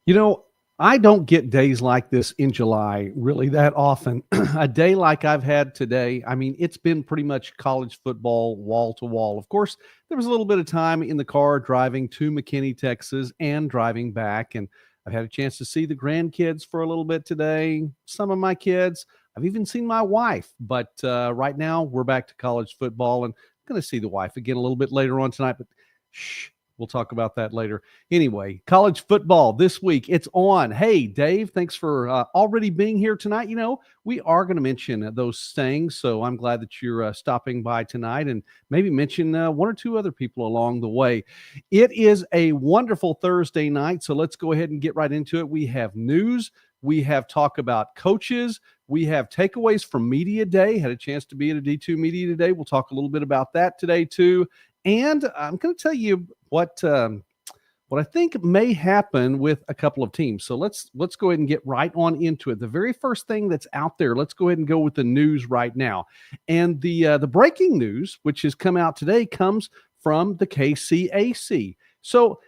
You know, I don't get days like this in July really that often. A day like I've had today, I mean, it's been pretty much college football wall to wall. Of course, there was a little bit of time in the car driving to McKinney, Texas, and driving back. And I've had a chance to see the grandkids for a little bit today, some of my kids. I've even seen my wife. But right now, we're back to college football, and I'm going to see the wife again a little bit later on tonight. But shh, we'll talk about that later. Anyway, college football this week, it's on. Hey, Dave, thanks for already being here tonight. You know, we are going to mention those things, so I'm glad that you're stopping by tonight and maybe mention one or two other people along the way. It is a wonderful Thursday night, so let's go ahead and get right into it. We have news. We have talk about coaches. We have takeaways from Media Day. Had a chance to be at a D2 Media today. We'll talk a little bit about that today, too. And I'm going to tell you what I think may happen with a couple of teams. So let's go ahead and get right on into it. The very first thing that's out there, let's go ahead and go with the news right now. And the breaking news, which has come out today, comes from the KCAC. So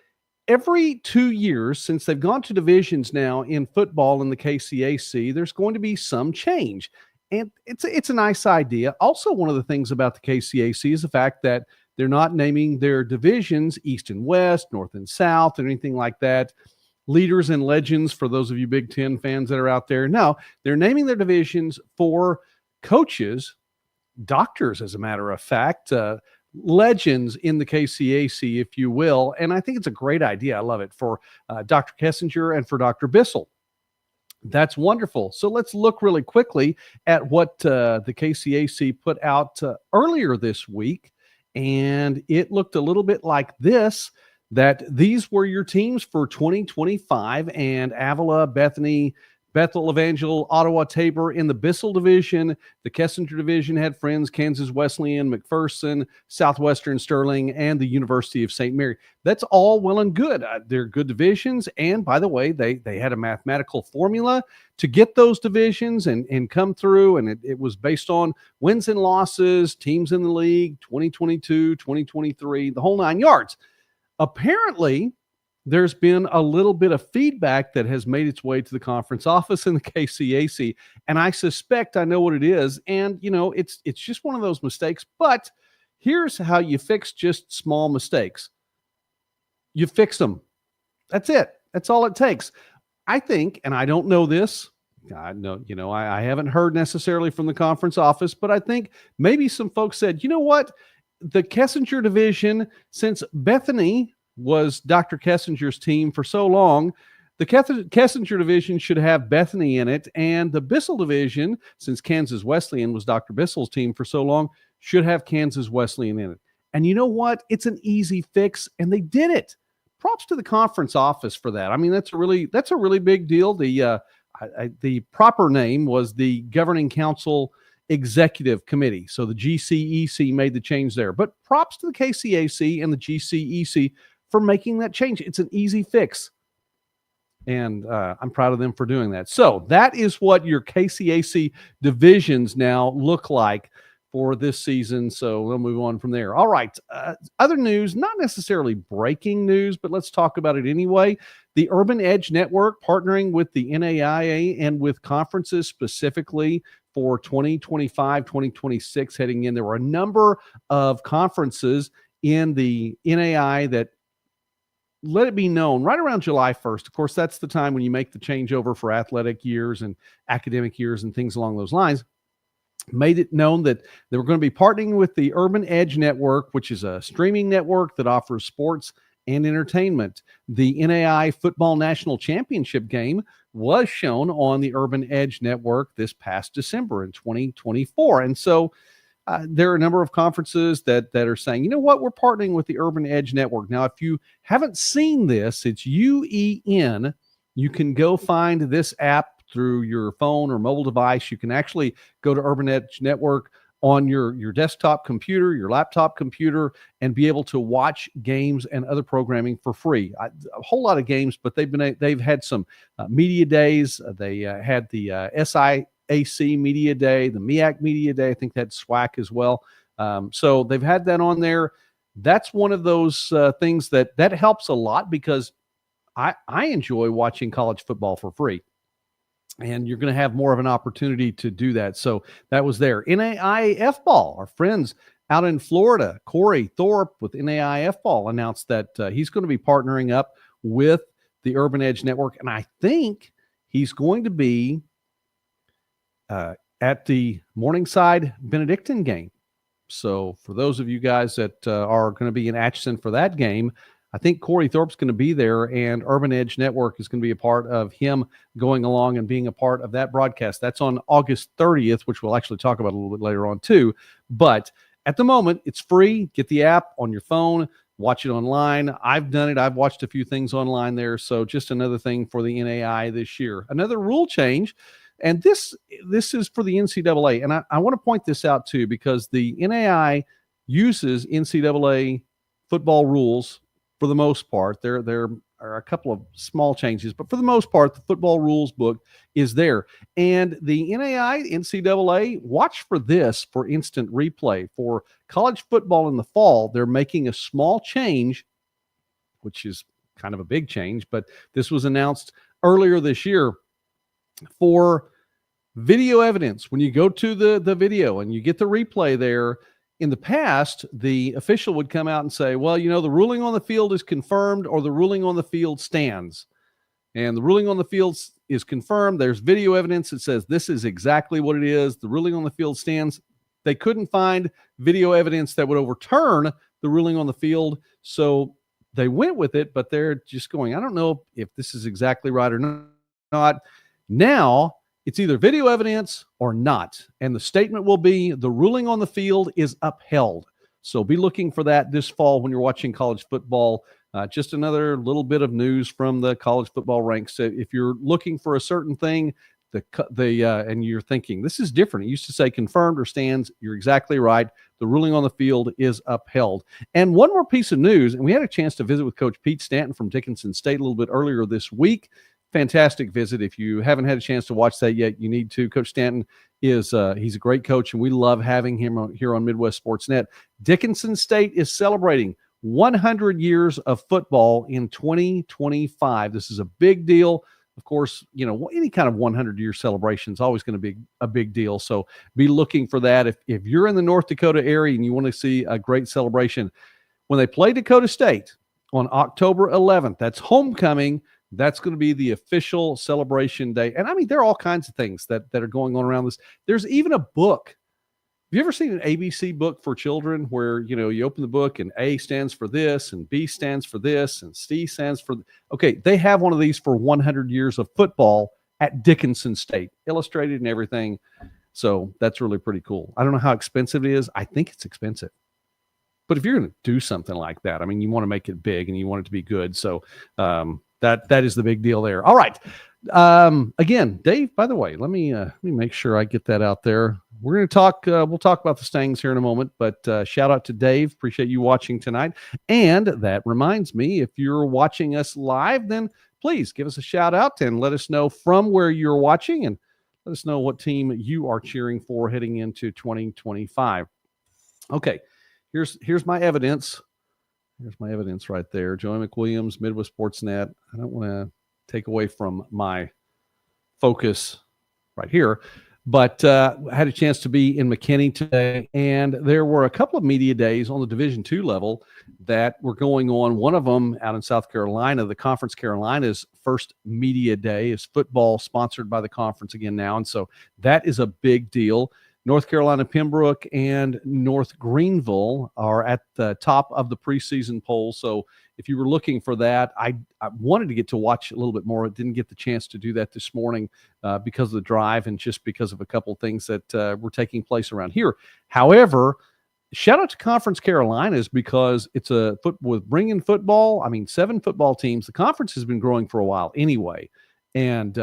every 2 years since they've gone to divisions now in football in the KCAC, there's going to be some change. And it's a nice idea. Also, one of the things about the KCAC is the fact that they're not naming their divisions East and West, North and South, or anything like that. Leaders and legends for those of you Big Ten fans that are out there. No, they're naming their divisions for coaches, doctors, as a matter of fact, legends in the KCAC, if you will. And I think it's a great idea. I love it for Dr. Kessinger and for Dr. Bissell. That's wonderful. So let's look really quickly at what the KCAC put out earlier this week. And it looked a little bit like this, that these were your teams for 2025, and Avila, Bethany, Bethel, Evangel, Ottawa, Tabor in the Bissell division. The Kessinger division had Friends, Kansas Wesleyan, McPherson, Southwestern Sterling, and the University of St. Mary. That's all well and good. They're good divisions. And by the way, they had a mathematical formula to get those divisions and come through. And it was based on wins and losses, teams in the league, 2022, 2023, the whole 9 yards. Apparently, there's been a little bit of feedback that has made its way to the conference office in the KCAC, and I suspect I know what it is. And, you know, it's just one of those mistakes, but here's how you fix just small mistakes. You fix them. That's it. That's all it takes. I think, and I don't know this, I haven't heard necessarily from the conference office, but I think maybe some folks said, you know what, the Kessinger division, since Bethany was Dr. Kessinger's team for so long, the Kessinger division should have Bethany in it, and the Bissell division, since Kansas Wesleyan was Dr. Bissell's team for so long, should have Kansas Wesleyan in it. And you know what? It's an easy fix, and they did it. Props to the conference office for that. I mean, that's a really big deal. The proper name was the Governing Council Executive Committee. So the GCEC made the change there. But props to the KCAC and the GCEC for making that change. It's an easy fix. And I'm proud of them for doing that. So that is what your KCAC divisions now look like for this season. So we'll move on from there. All right. Other news, not necessarily breaking news, but let's talk about it anyway. The Urban Edge Network partnering with the NAIA and with conferences specifically for 2025, 2026 heading in. There were a number of conferences in the NAI that let it be known right around July 1st. Of course, that's the time when you make the changeover for athletic years and academic years and things along those lines. Made it known that they were going to be partnering with the Urban Edge Network, which is a streaming network that offers sports and entertainment. The NAI Football National Championship game was shown on the Urban Edge Network this past December in 2024. And so there are a number of conferences that are saying, you know what, we're partnering with the Urban Edge Network. Now, if you haven't seen this, it's UEN. You can go find this app through your phone or mobile device. You can actually go to Urban Edge Network on your desktop computer, your laptop computer, and be able to watch games and other programming for free. A whole lot of games, but they've had some media days. They had the SIAC Media Day, the MEAC Media Day. I think that's SWAC as well. So they've had that on there. That's one of those things that helps a lot, because I enjoy watching college football for free. And you're going to have more of an opportunity to do that. So that was there. NAIA ball, our friends out in Florida, Corey Thorpe with NAIA ball announced that he's going to be partnering up with the Urban Edge Network. And I think he's going to be at the Morningside Benedictine game. So for those of you guys that are going to be in Atchison for that game, I think Corey Thorpe's going to be there, and Urban Edge Network is going to be a part of him going along and being a part of that broadcast. That's on August 30th, which we'll actually talk about a little bit later on too. But at the moment, it's free. Get the app on your phone, watch it online. I've done it. I've watched a few things online there. So just another thing for the NAI this year. Another rule change, and this is for the NCAA. And I want to point this out too, because the NAI uses NCAA football rules for the most part. There are a couple of small changes, but for the most part, the football rules book is there. And the NCAA, watch for this for instant replay. For college football in the fall, they're making a small change, which is kind of a big change, but this was announced earlier this year for video evidence. When you go to the video and you get the replay there, in the past, the official would come out and say, well, the ruling on the field is confirmed or the ruling on the field stands. And the ruling on the field is confirmed. There's video evidence that says this is exactly what it is. The ruling on the field stands. They couldn't find video evidence that would overturn the ruling on the field. So they went with it, but they're just going, I don't know if this is exactly right or not. Now, it's either video evidence or not. And the statement will be the ruling on the field is upheld. So be looking for that this fall when you're watching college football. Just another little bit of news from the college football ranks. If you're looking for a certain thing, and you're thinking, this is different. It used to say confirmed or stands. You're exactly right. The ruling on the field is upheld. And one more piece of news, and we had a chance to visit with Coach Pete Stanton from Dickinson State a little bit earlier this week. Fantastic visit. If you haven't had a chance to watch that yet, you need to. Coach Stanton he's a great coach, and we love having him here on Midwest Sports Net. Dickinson State is celebrating 100 years of football in 2025. This is a big deal. Of course, any kind of 100-year celebration is always going to be a big deal. So be looking for that. If you're in the North Dakota area and you want to see a great celebration, when they play Dakota State on October 11th, that's homecoming. That's going to be the official celebration day. And I mean, there are all kinds of things that are going on around this. There's even a book. Have you ever seen an ABC book for children where, you open the book and A stands for this and B stands for this and C stands for, okay, they have one of these for 100 years of football at Dickinson State, illustrated and everything. So that's really pretty cool. I don't know how expensive it is. I think it's expensive. But if you're going to do something like that, I mean, you want to make it big and you want it to be good. So, that is the big deal there. All right. Again, Dave, by the way, let me make sure I get that out there. We're going to talk, we'll talk about the Stangs here in a moment, but shout out to Dave. Appreciate you watching tonight. And that reminds me, if you're watching us live, then please give us a shout out and let us know from where you're watching and let us know what team you are cheering for heading into 2025. Okay. Here's my evidence. Here's my evidence right there. Joey McWilliams, Midwest Sports Net. I don't want to take away from my focus right here, but I had a chance to be in McKinney today, and there were a couple of media days on the Division II level that were going on. One of them out in South Carolina, the Conference Carolina's first media day is football, sponsored by the conference again now, and so that is a big deal. North Carolina, Pembroke, and North Greenville are at the top of the preseason poll. So if you were looking for that, I wanted to get to watch a little bit more. I didn't get the chance to do that this morning because of the drive and just because of a couple of things that were taking place around here. However, shout out to Conference Carolinas because it's with bringing football. I mean, 7 football teams. The conference has been growing for a while anyway. And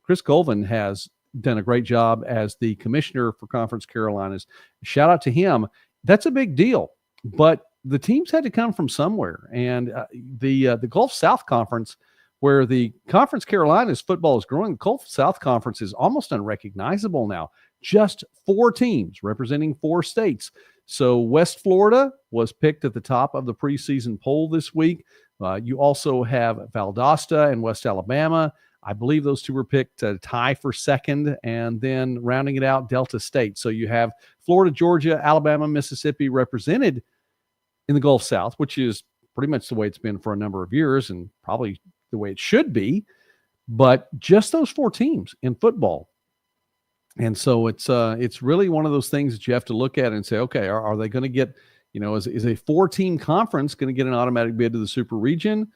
Chris Colvin has done a great job as the commissioner for Conference Carolinas. Shout out to him. That's a big deal. But the teams had to come from somewhere. And the Gulf South Conference, where the Conference Carolinas football is growing, the Gulf South Conference is almost unrecognizable now. Just 4 teams representing 4 states. So West Florida was picked at the top of the preseason poll this week. You also have Valdosta and West Alabama. I believe those two were picked to tie for second, and then rounding it out, Delta State. So you have Florida, Georgia, Alabama, Mississippi represented in the Gulf South, which is pretty much the way it's been for a number of years and probably the way it should be. But just those 4 teams in football. And so it's really one of those things that you have to look at and say, okay, are they going to get, is a 4-team conference going to get an automatic bid to the Super Region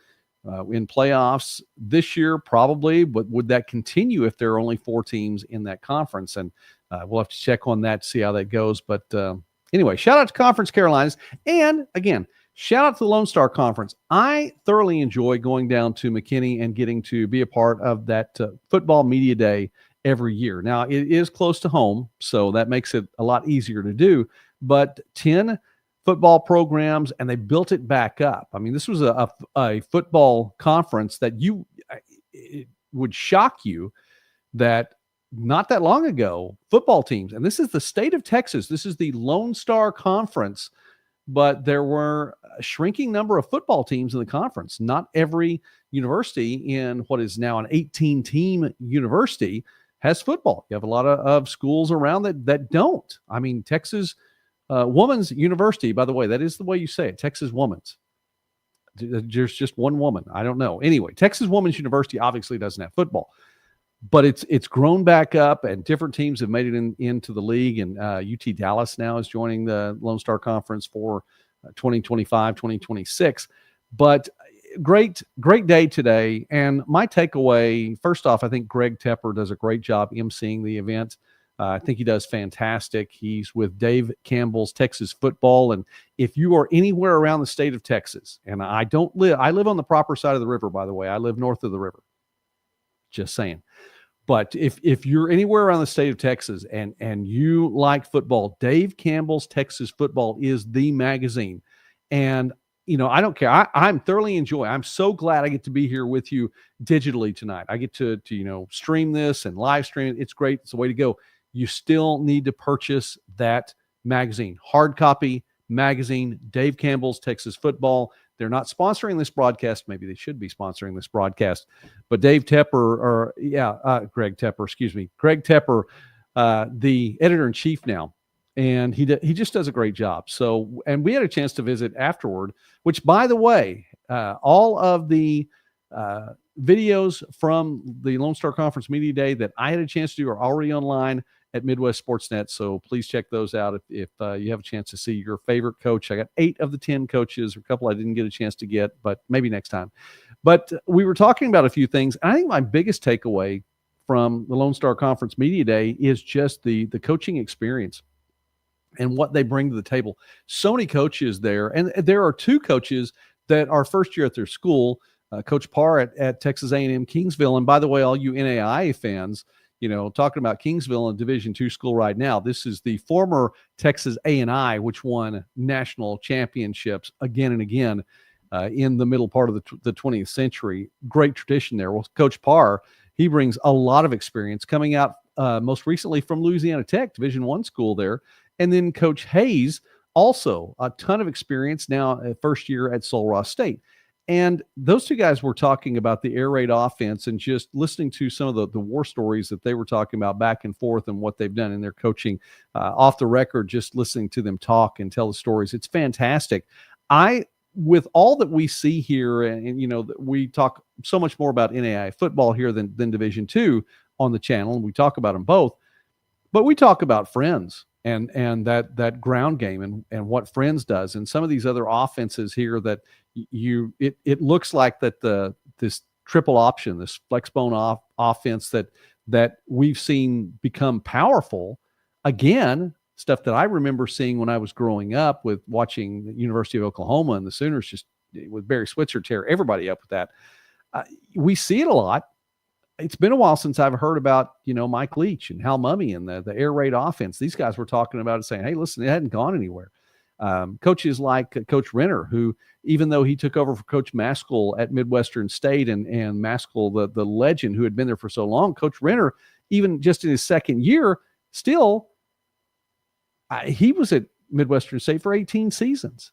in playoffs this year? Probably, but would that continue if there are only 4 teams in that conference? And we'll have to check on that to see how that goes. But anyway, shout out to Conference Carolinas. And again, shout out to the Lone Star Conference. I thoroughly enjoy going down to McKinney and getting to be a part of that football media day every year. Now, it is close to home, so that makes it a lot easier to do. But 10 football programs, and they built it back up. I mean, this was a football conference that it would shock you that not that long ago, football teams, and this is the state of Texas, this is the Lone Star Conference, but there were a shrinking number of football teams in the conference. Not every university in what is now an 18-team university has football. You have a lot of schools around that don't. I mean, Texas Women's University, by the way, that is the way you say it, Texas Women's. There's just one woman. I don't know. Anyway, Texas Women's University obviously doesn't have football, but it's grown back up, and different teams have made it into the league. And UT Dallas now is joining the Lone Star Conference for 2025, 2026. But great day today. And my takeaway, first off, I think Greg Tepper does a great job emceeing the event. I think he does fantastic. He's with Dave Campbell's Texas Football. And if you are anywhere around the state of Texas, and I live on the proper side of the river, by the way. I live north of the river. Just saying. But if you're anywhere around the state of Texas and you like football, Dave Campbell's Texas Football is the magazine. And I don't care. I'm thoroughly enjoying. I'm so glad I get to be here with you digitally tonight. I get to stream this and live stream it. It's great. It's the way to go. You still need to purchase that magazine, hard copy magazine, Dave Campbell's Texas Football. They're not sponsoring this broadcast. Maybe they should be sponsoring this broadcast. But Greg Tepper, the editor-in-chief now, and he just does a great job. So, and we had a chance to visit afterward, which, by the way, all of the videos from the Lone Star Conference Media Day that I had a chance to do are already online at Midwest Sportsnet. So please check those out if you have a chance to see your favorite coach. I got 8 of the 10 coaches, a couple I didn't get a chance to get, but maybe next time. But we were talking about a few things. And I think my biggest takeaway from the Lone Star Conference Media Day is just the coaching experience and what they bring to the table. So many coaches there. And there are 2 coaches that are first year at their school, Coach Parr at Texas A&M Kingsville. And by the way, all you NAIA fans, talking about Kingsville, a Division II school right now, this is the former Texas A&I, which won national championships again and again in the middle part of the 20th century. Great tradition there. Well, Coach Parr, he brings a lot of experience coming out most recently from Louisiana Tech, Division I school there. And then Coach Hayes, also a ton of experience now first year at Sul Ross State. And those 2 guys were talking about the air raid offense and just listening to some of the war stories that they were talking about back and forth and what they've done in their coaching off the record, just listening to them talk and tell the stories. It's fantastic. With all that we see here, and we talk so much more about NAIA football here than Division II on the channel, and we talk about them both, but we talk about Friends and that ground game and what Friends does, and some of these other offenses here that it looks like that this triple option, this flexbone offense that we've seen become powerful again. Stuff that I remember seeing when I was growing up with watching the University of Oklahoma and the Sooners, just with Barry Switzer tear everybody up with that. We see it a lot. It's been a while since I've heard about, Mike Leach and Hal Mummy and the air raid offense. These guys were talking about it, saying, hey, listen, it hadn't gone anywhere. Coaches like Coach Renner, who, even though he took over for Coach Maskell at Midwestern State, and Maskell, the legend who had been there for so long, Coach Renner, even just in his second year, still, he was at Midwestern State for 18 seasons.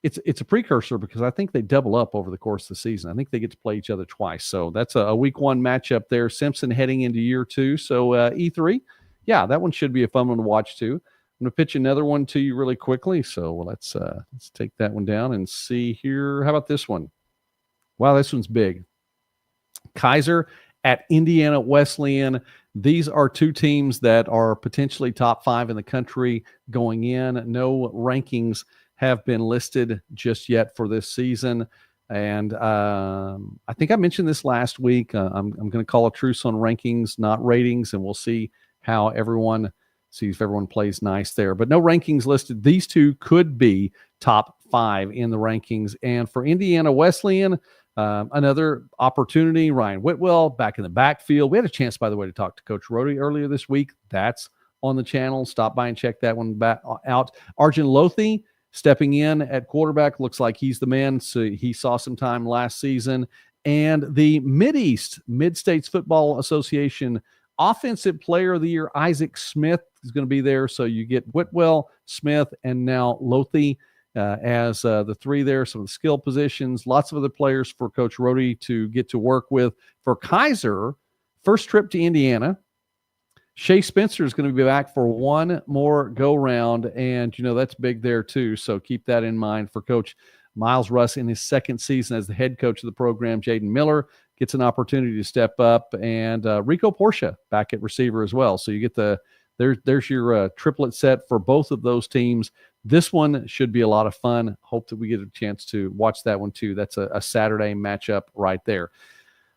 it's a precursor because I think they double up over the course of the season. I think they get to play each other twice. So that's a week one matchup there. Simpson heading into year two. So E3, yeah, that one should be a fun one to watch too. I'm going to pitch another one to you really quickly. So let's take that one down and see here. How about this one? Wow, this one's big. Kaiser at Indiana Wesleyan. These are two teams that are potentially top 5 in the country going in. No rankings have been listed just yet for this season. And I think I mentioned this last week. I'm going to call a truce on rankings, not ratings, and we'll see how see if everyone plays nice there. But no rankings listed. These two could be top 5 in the rankings. And for Indiana Wesleyan, another opportunity. Ryan Whitwell back in the backfield. We had a chance, by the way, to talk to Coach Rhodey earlier this week. That's on the channel. Stop by and check that one out. Arjun Lothi stepping in at quarterback. Looks like he's the man. So he saw some time last season. And the Mid-States Football Association Offensive Player of the Year, Isaac Smith, is going to be there. So you get Whitwell, Smith, and now Lothi as the 3 there. Some of the skill positions. Lots of other players for Coach Rhodey to get to work with. For Kaiser, first trip to Indiana. Shea Spencer is going to be back for one more go-round, and, that's big there too, so keep that in mind for Coach Miles Russ in his second season as the head coach of the program. Jaden Miller gets an opportunity to step up, and Rico Portia back at receiver as well. So you get there's your triplet set for both of those teams. This one should be a lot of fun. Hope that we get a chance to watch that one too. That's a Saturday matchup right there.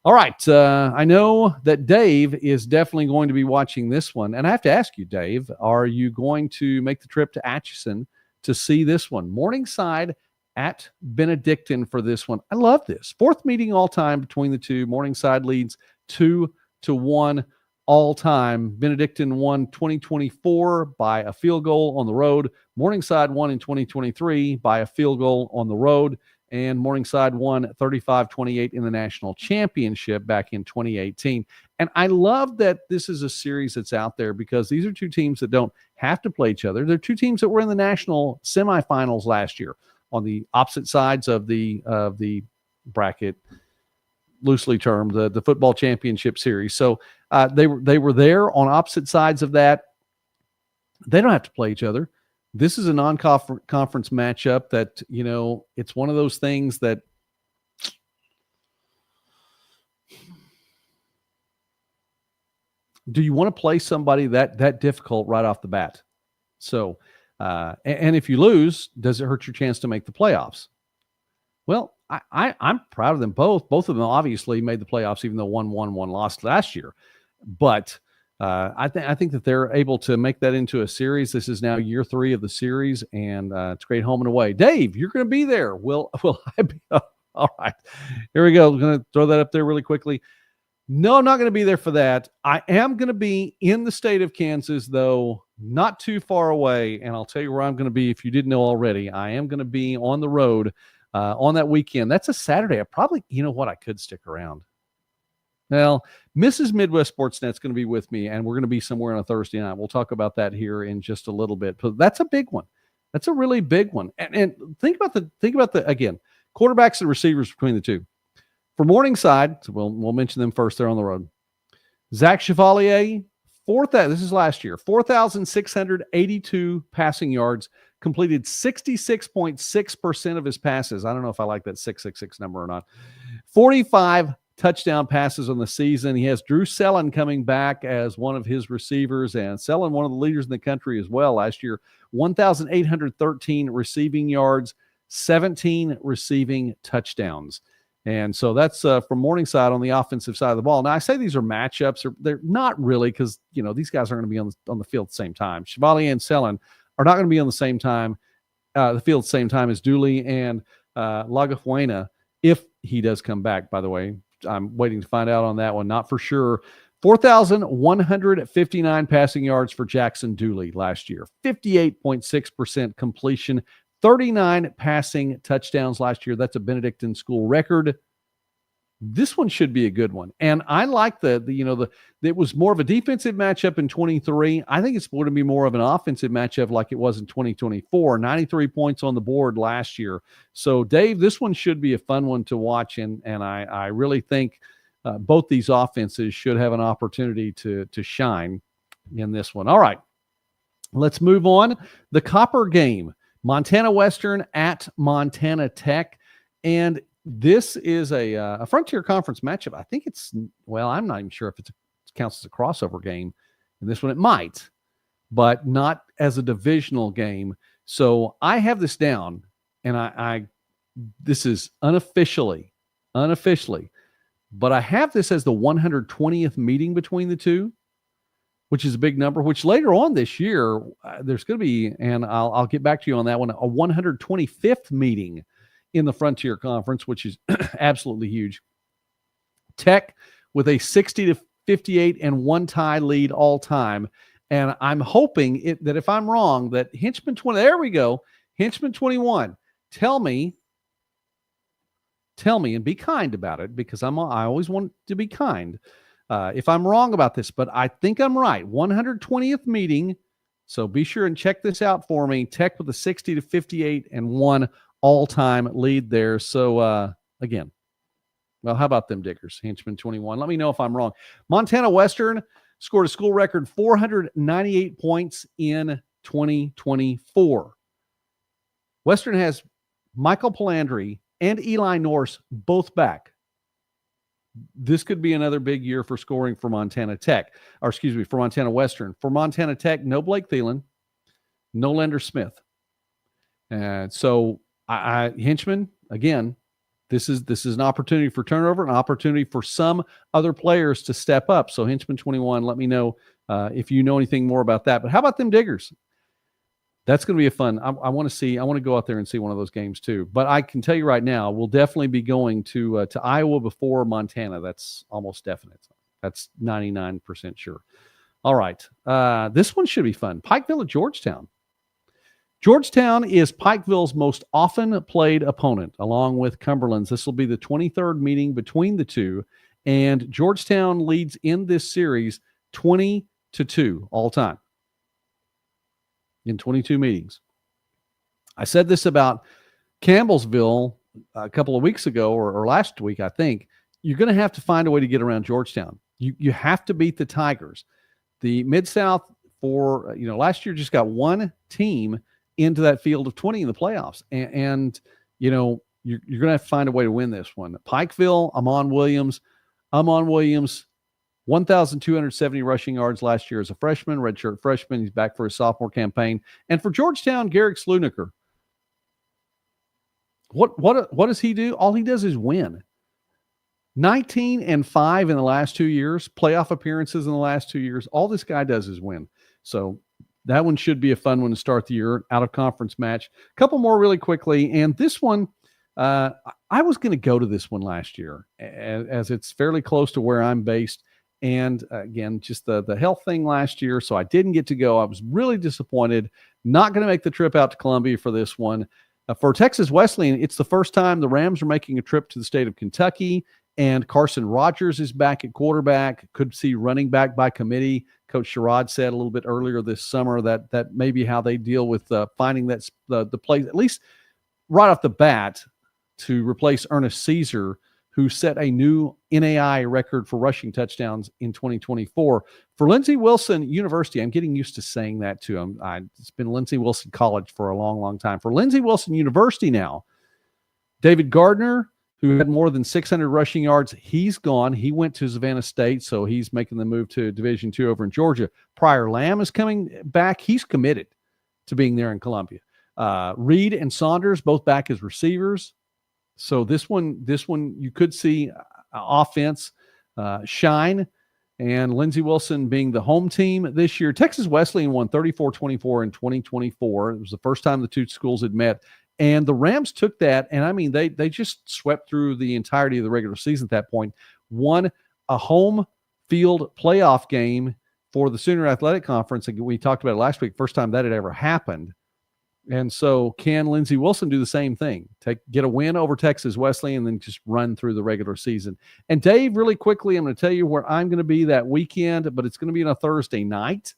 All right, I know that Dave is definitely going to be watching this one. And I have to ask you, Dave, are you going to make the trip to Atchison to see this one? Morningside at Benedictine for this one. I love this. 4th meeting all time between the two. Morningside leads 2-1 all time. Benedictine won 2024 by a field goal on the road. Morningside won in 2023 by a field goal on the road. And Morningside won 35-28 in the national championship back in 2018. And I love that this is a series that's out there because these are two teams that don't have to play each other. They're two teams that were in the national semifinals last year on the opposite sides of the bracket, loosely termed the football championship series. So they were there on opposite sides of that. They don't have to play each other. This is a non-conference matchup that, it's one of those things that do you want to play somebody that difficult right off the bat? So, and if you lose, does it hurt your chance to make the playoffs? Well, I'm proud of them both. Both of them obviously made the playoffs, even though one lost last year. But I think that they're able to make that into a series. This is now year 3 of the series, and it's great home and away. Dave, you're going to be there. Will I be? All right. Here we go. I'm going to throw that up there really quickly. No, I'm not going to be there for that. I am going to be in the state of Kansas, though, not too far away. And I'll tell you where I'm going to be if you didn't know already. I am going to be on the road on that weekend. That's a Saturday. I could stick around. Well, Mrs. Midwest Sportsnet's going to be with me, and we're going to be somewhere on a Thursday night. We'll talk about that here in just a little bit. But that's a big one. That's a really big one. And think about the again, quarterbacks and receivers between the two. For Morningside, so we'll mention them first. They're on the road. Zach Chevalier, this is last year, 4,682 passing yards, completed 66.6% of his passes. I don't know if I like that 666 number or not. 45 touchdown passes on the season. He has Drew Sellen coming back as one of his receivers, and Sellen, one of the leaders in the country as well last year. 1,813 receiving yards, 17 receiving touchdowns. And so that's from Morningside on the offensive side of the ball. Now, I say these are matchups. They're not really because, these guys aren't going to be on the field at the same time. Chevalier and Sellen are not going to be on the same time, the field at the same time as Dooley and Lagafuena, if he does come back, by the way. I'm waiting to find out on that one. Not for sure. 4,159 passing yards for Jackson Dooley last year. 58.6% completion. 39 passing touchdowns last year. That's a Benedictine school record. This one should be a good one. And I like it was more of a defensive matchup in 23. I think it's going to be more of an offensive matchup like it was in 2024. 93 points on the board last year. So, Dave, this one should be a fun one to watch. And I really think both these offenses should have an opportunity to shine in this one. All right, let's move on. The Copper game, Montana Western at Montana Tech. And this is a Frontier Conference matchup. I think I'm not even sure if it counts as a crossover game. In this one, it might, but not as a divisional game. So I have this down, and this is unofficially, but I have this as the 120th meeting between the two, which is a big number, which later on this year, there's going to be, and I'll get back to you on that one, a 125th meeting in the Frontier Conference, which is absolutely huge. Tech with a 60-58 and one tie lead all time. And I'm hoping that if I'm wrong, that Hinchman 20, there we go, Hinchman 21, tell me, and be kind about it, because I always want to be kind. If I'm wrong about this, but I think I'm right. 120th meeting. So be sure and check this out for me. Tech with a 60-58 and one all-time lead there. So, again, well, how about them Diggers? Hinchman 21. Let me know if I'm wrong. Montana Western scored a school record 498 points in 2024. Western has Michael Palandri and Eli Norse both back. This could be another big year for scoring for Montana Tech, for Montana Western. For Montana Tech, no Blake Thielen, no Lender Smith. And so Hinchman, again, this is an opportunity for turnover, an opportunity for some other players to step up. So Hinchman 21, let me know if you know anything more about that. But how about them Diggers? That's going to be a fun. I want to go out there and see one of those games too. But I can tell you right now, we'll definitely be going to Iowa before Montana. That's almost definite. That's 99% sure. All right. This one should be fun. Pikeville at Georgetown. Georgetown is Pikeville's most often played opponent, along with Cumberland's. This will be the 23rd meeting between the two, and Georgetown leads in this series 20-2 all time in 22 meetings. I said this about Campbellsville a couple of weeks ago, or last week, I think. You're going to have to find a way to get around Georgetown. You have to beat the Tigers. The Mid-South last year just got one team into that field of 20 in the playoffs. And you're going to have to find a way to win this one. Pikeville, Amon Williams, 1,270 rushing yards last year as a freshman, redshirt freshman. He's back for his sophomore campaign. And for Georgetown, Garrick Sluniker. What does he do? All he does is win. 19-5 in the last 2 years, playoff appearances in the last 2 years. All this guy does is win. So that one should be a fun one to start the year, out of conference match. A couple more really quickly. And this one, I was going to go to this one last year as it's fairly close to where I'm based. And again, just the health thing last year. So I didn't get to go. I was really disappointed. Not going to make the trip out to Columbia for this one. For Texas Wesleyan, it's the first time the Rams are making a trip to the state of Kentucky. And Carson Rogers is back at quarterback. Could see running back by committee. Coach Sherrod said a little bit earlier this summer that may be how they deal with finding that the place, at least right off the bat, to replace Ernest Caesar, who set a new NAIA record for rushing touchdowns in 2024. For Lindsey Wilson University, I'm getting used to saying that to him. It's been Lindsey Wilson College for a long, long time. For Lindsey Wilson University now, David Gardner, who had more than 600 rushing yards, he's gone. He went to Savannah State, so he's making the move to Division II over in Georgia. Pryor Lamb is coming back. He's committed to being there in Columbia. Reed and Saunders, both back as receivers. So this one you could see offense shine, and Lindsey Wilson being the home team this year. Texas Wesleyan won 34-24 in 2024. It was the first time the two schools had met. And the Rams took that, and I mean, they just swept through the entirety of the regular season at that point, won a home field playoff game for the Sooner Athletic Conference. We talked about it last week, first time that had ever happened. And so can Lindsey Wilson do the same thing? Get a win over Texas Wesleyan and then just run through the regular season? And Dave, really quickly, I'm going to tell you where I'm going to be that weekend, but it's going to be on a Thursday night.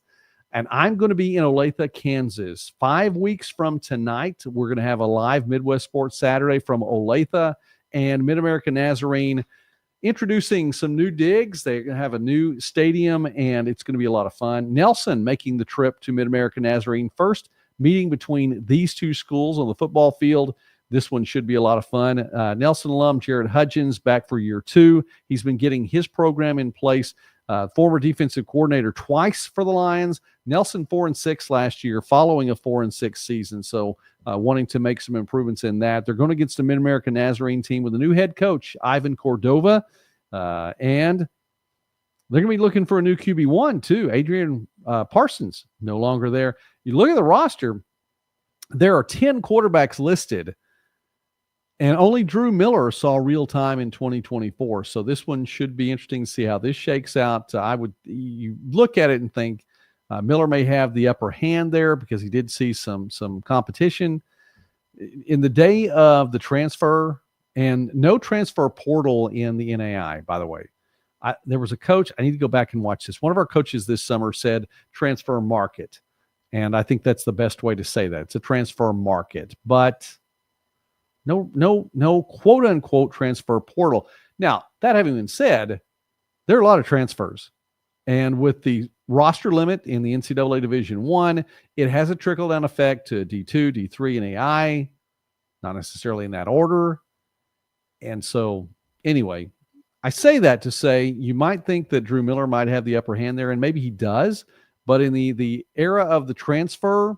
And I'm going to be in Olathe, Kansas. 5 weeks from tonight, we're going to have a live Midwest Sports Saturday from Olathe and Mid-America Nazarene, introducing some new digs. They're going to have a new stadium, and it's going to be a lot of fun. Nelson making the trip to Mid-America Nazarene. First meeting between these two schools on the football field. This one should be a lot of fun. Nelson alum Jared Hudgens back for year 2. He's been getting his program in place. Former defensive coordinator twice for the Lions. Nelson 4-6 last year, following a 4-6 season. So wanting to make some improvements in that. They're going against the Mid-America Nazarene team with a new head coach, Ivan Cordova. And they're going to be looking for a new QB1 too. Adrian Parsons, no longer there. You look at the roster, there are 10 quarterbacks listed, and only Drew Miller saw real time in 2024. So this one should be interesting to see how this shakes out. You look at it and think Miller may have the upper hand there because he did see some competition in the day of the transfer, and no transfer portal in the NAI, by the way. There was a coach, I need to go back and watch this. One of our coaches this summer said transfer market. And I think that's the best way to say that. It's a transfer market, but no quote unquote transfer portal. Now, that having been said, there are a lot of transfers. And with the roster limit in the NCAA Division I, it has a trickle down effect to D2, D3, and AI, not necessarily in that order. And so anyway, I say that to say you might think that Drew Miller might have the upper hand there, and maybe he does. But in the era of the transfer,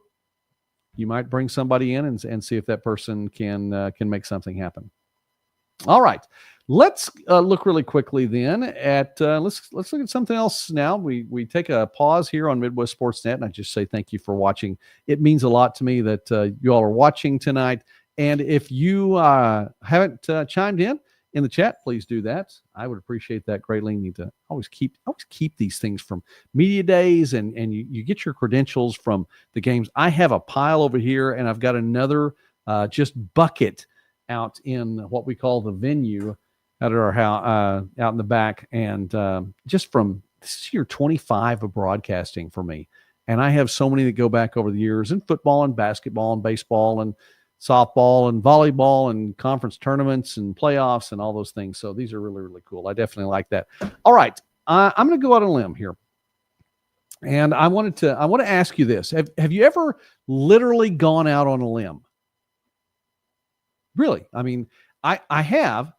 you might bring somebody in and see if that person can make something happen. All right, let's look really quickly then at let's look at something else now. We take a pause here on Midwest Sports Net, and I just say thank you for watching. It means a lot to me that you all are watching tonight. And if you haven't chimed in the chat, please do that. I would appreciate that greatly. You need to always keep these things from media days, and you get your credentials from the games. I have a pile over here, and I've got another just bucket out in what we call the venue out at our house, out in the back, and just from this is year 25 of broadcasting for me, and I have so many that go back over the years in football and basketball and baseball and softball and volleyball and conference tournaments and playoffs and all those things. So these are really, really cool. I definitely like that. All right. I'm going to go out on a limb here. And I want to ask you this. Have you ever literally gone out on a limb? Really? I mean, I have.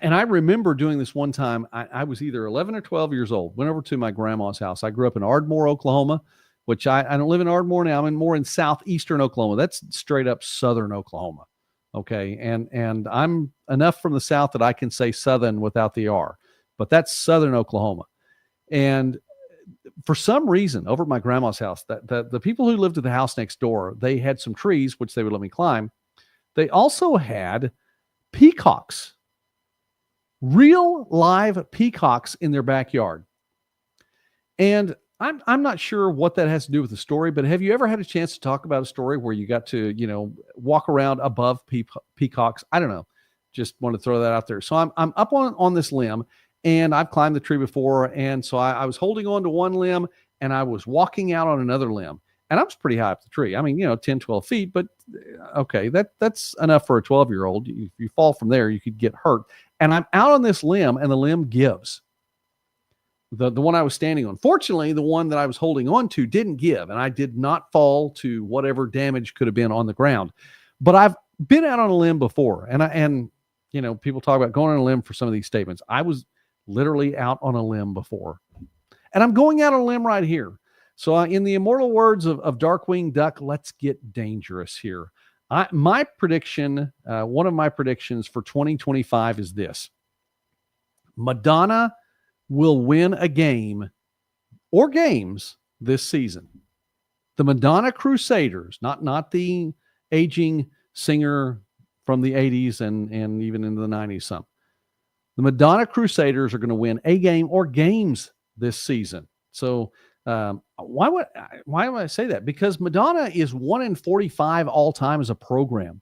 And I remember doing this one time. I was either 11 or 12 years old, went over to my grandma's house. I grew up in Ardmore, Oklahoma, which I don't live in Ardmore now. I'm more in southeastern Oklahoma. That's straight up southern Oklahoma. Okay. And I'm enough from the south that I can say southern without the R, but that's southern Oklahoma. And for some reason, over at my grandma's house, the people who lived at the house next door, they had some trees, which they would let me climb. They also had peacocks, real live peacocks in their backyard. And I'm not sure what that has to do with the story, but have you ever had a chance to talk about a story where you got to, walk around above peacocks? I don't know. Just want to throw that out there. So I'm up on this limb, and I've climbed the tree before. And so I was holding on to one limb, and I was walking out on another limb, and I was pretty high up the tree. I mean, 10, 12 feet, but okay, that's enough for a 12-year-old. If you fall from there, you could get hurt. And I'm out on this limb, and the limb gives. The one I was standing on. Fortunately, the one that I was holding on to didn't give, and I did not fall to whatever damage could have been on the ground. But I've been out on a limb before, and people talk about going on a limb for some of these statements. I was literally out on a limb before, and I'm going out on a limb right here. So in the immortal words of Darkwing Duck, let's get dangerous here. My prediction, one of my predictions for 2025 is this: Madonna will win a game or games this season. The Madonna Crusaders, not the aging singer from the 80s and even into the 90s some. The Madonna Crusaders are going to win a game or games this season. So Why would I say that? Because Madonna is 1-45 all time as a program.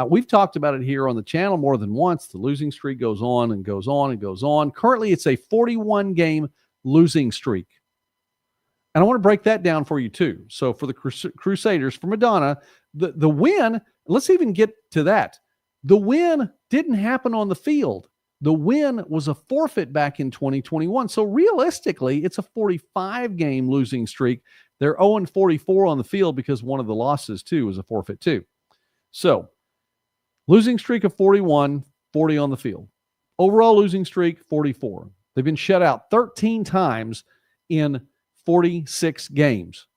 We've talked about it here on the channel more than once. The losing streak goes on and goes on and goes on. Currently, it's a 41-game losing streak. And I want to break that down for you too. So for the Crusaders, for Madonna, the win, let's even get to that. The win didn't happen on the field. The win was a forfeit back in 2021. So realistically, it's a 45-game losing streak. They're 0-44 on the field because one of the losses too was a forfeit too. So losing streak of 41, 40 on the field. Overall losing streak, 44. They've been shut out 13 times in 46 games.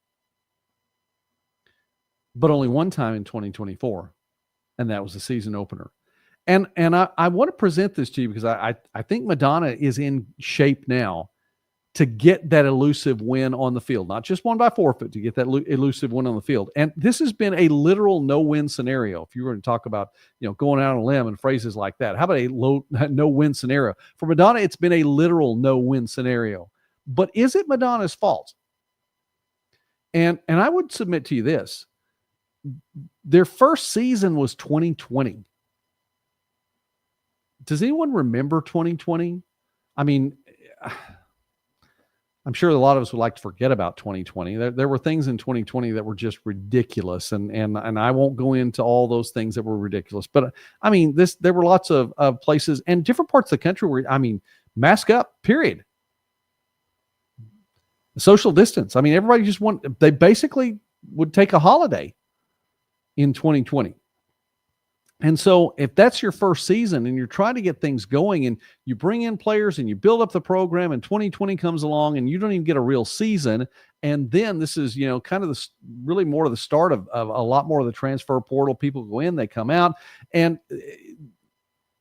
But only one time in 2024. And that was the season opener. And I want to present this to you because I think Madonna is in shape now to get that elusive win on the field, not just one by forfeit, to get that elusive win on the field. And this has been a literal no-win scenario. If you were to talk about, going out on a limb and phrases like that, how about a no-win scenario? For Madonna, it's been a literal no-win scenario. But is it Madonna's fault? And I would submit to you this. Their first season was 2020. Does anyone remember 2020? I mean, I'm sure a lot of us would like to forget about 2020. There were things in 2020 that were just ridiculous, and I won't go into all those things that were ridiculous. But I mean, there were lots of places and different parts of the country where, mask up, period. Social distance. I mean, everybody they basically would take a holiday in 2020. And so if that's your first season and you're trying to get things going and you bring in players and you build up the program and 2020 comes along and you don't even get a real season. And then this is, kind of really more of the start of a lot more of the transfer portal. People go in, they come out, and